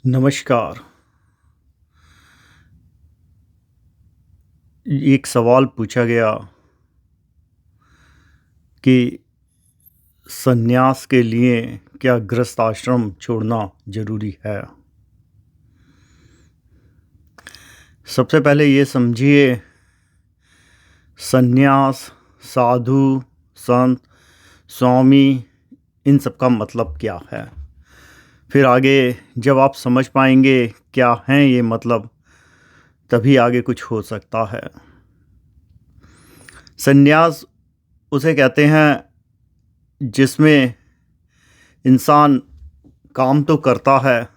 नमस्कार। एक सवाल पूछा गया कि संन्यास के लिए क्या गृहस्थ आश्रम छोड़ना ज़रूरी है? सबसे पहले ये समझिए, संन्यास, साधु, संत, स्वामी, इन सब का मतलब क्या है? फिर आगे जब आप समझ पाएंगे क्या हैं ये मतलब, तभी आगे कुछ हो सकता है। संन्यास उसे कहते हैं जिसमें इंसान काम तो करता है,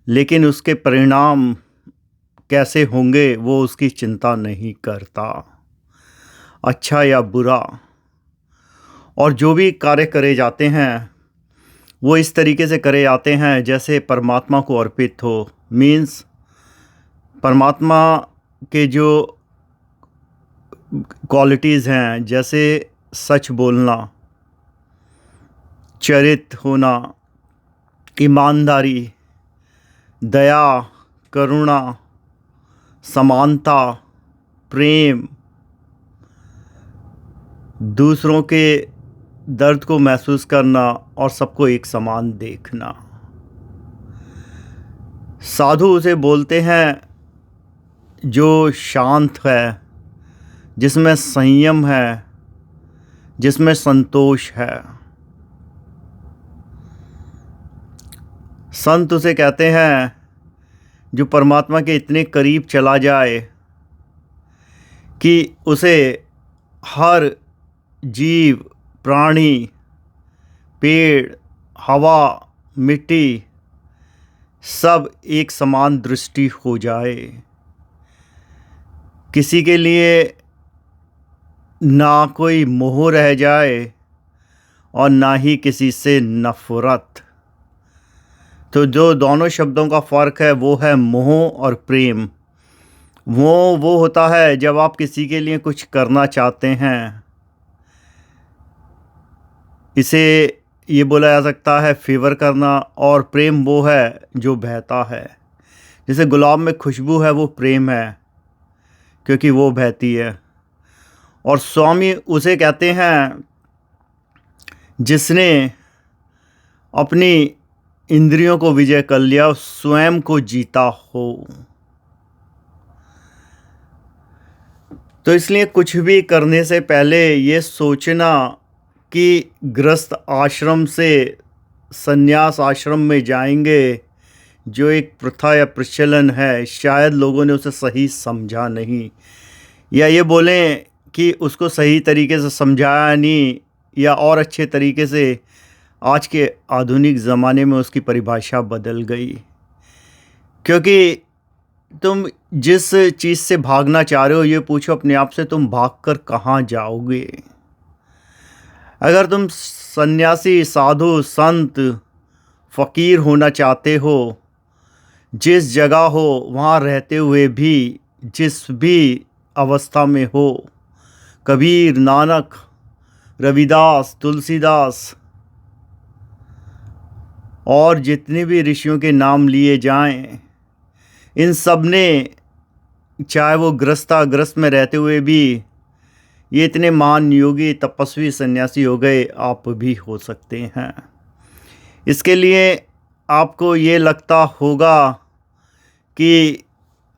लेकिन उसके परिणाम कैसे होंगे वो उसकी चिंता नहीं करता, अच्छा या बुरा। और जो भी कार्य करे जाते हैं वो इस तरीके से करे जाते हैं जैसे परमात्मा को अर्पित हो। मीन्स परमात्मा के जो क्वालिटीज़ हैं, जैसे सच बोलना, चरित्र होना, ईमानदारी, दया, करुणा, समानता, प्रेम, दूसरों के दर्द को महसूस करना और सबको एक समान देखना। साधु उसे बोलते हैं जो शांत है, जिसमें संयम है, जिसमें संतोष है। संत उसे कहते हैं जो परमात्मा के इतने करीब चला जाए कि उसे हर जीव, प्राणी, पेड़, हवा, मिट्टी सब एक समान दृष्टि हो जाए। किसी के लिए ना कोई मोह रह जाए और ना ही किसी से नफ़रत। तो जो दोनों शब्दों का फ़र्क है वो है मोह और प्रेम। वो होता है जब आप किसी के लिए कुछ करना चाहते हैं, इसे ये बोला जा सकता है फेवर करना। और प्रेम वो है जो बहता है, जैसे गुलाब में खुशबू है, वो प्रेम है क्योंकि वो बहती है। और स्वामी उसे कहते हैं जिसने अपनी इंद्रियों को विजय कर लिया, स्वयं को जीता हो। तो इसलिए कुछ भी करने से पहले ये सोचना कि गृहस्थ आश्रम से संन्यास आश्रम में जाएंगे, जो एक प्रथा या प्रचलन है, शायद लोगों ने उसे सही समझा नहीं, या ये बोलें कि उसको सही तरीके से समझाया नहीं, या और अच्छे तरीके से आज के आधुनिक ज़माने में उसकी परिभाषा बदल गई। क्योंकि तुम जिस चीज़ से भागना चाह रहे हो, ये पूछो अपने आप से, तुम भागकर कहाँ जाओगे? अगर तुम सन्यासी, साधु, संत, फ़कीर होना चाहते हो, जिस जगह हो वहाँ रहते हुए भी, जिस भी अवस्था में हो, कबीर, नानक, रविदास, तुलसीदास और जितने भी ऋषियों के नाम लिए जाएं, इन सब ने, चाहे वो गृहस्थ में रहते हुए भी, ये इतने महान योगी, तपस्वी, सन्यासी हो गए, आप भी हो सकते हैं। इसके लिए आपको ये लगता होगा कि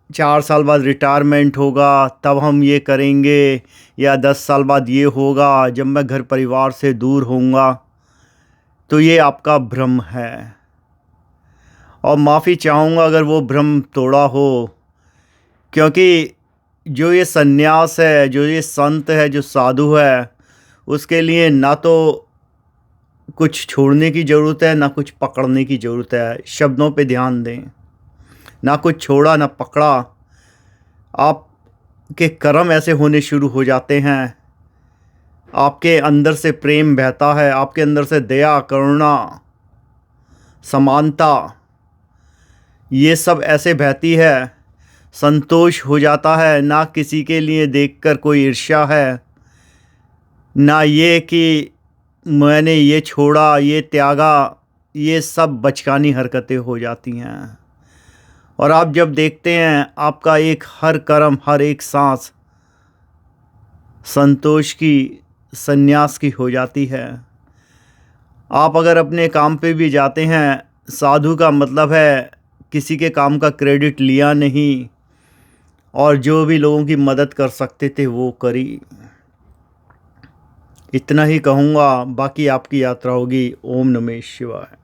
4 साल बाद रिटायरमेंट होगा तब हम ये करेंगे, या 10 साल बाद ये होगा जब मैं घर परिवार से दूर होऊंगा। तो ये आपका भ्रम है, और माफ़ी चाहूँगा अगर वो भ्रम तोड़ा हो। क्योंकि जो ये सन्यास है, जो ये संत है, जो साधु है, उसके लिए ना तो कुछ छोड़ने की ज़रूरत है, ना कुछ पकड़ने की ज़रूरत है। शब्दों पे ध्यान दें, ना कुछ छोड़ा ना पकड़ा। आपके कर्म ऐसे होने शुरू हो जाते हैं, आपके अंदर से प्रेम बहता है, आपके अंदर से दया, करुणा, समानता, ये सब ऐसे बहती है, संतोष हो जाता है। ना किसी के लिए देखकर कोई ईर्ष्या है, ना ये कि मैंने ये छोड़ा, ये त्यागा, ये सब बचकानी हरकतें हो जाती हैं। और आप जब देखते हैं आपका एक हर कर्म, हर एक सांस संतोष की, संन्यास की हो जाती है। आप अगर अपने काम पे भी जाते हैं, साधु का मतलब है किसी के काम का क्रेडिट लिया नहीं, और जो भी लोगों की मदद कर सकते थे वो करी। इतना ही कहूँगा, बाकी आपकी यात्रा होगी। ओम नमः शिवाय।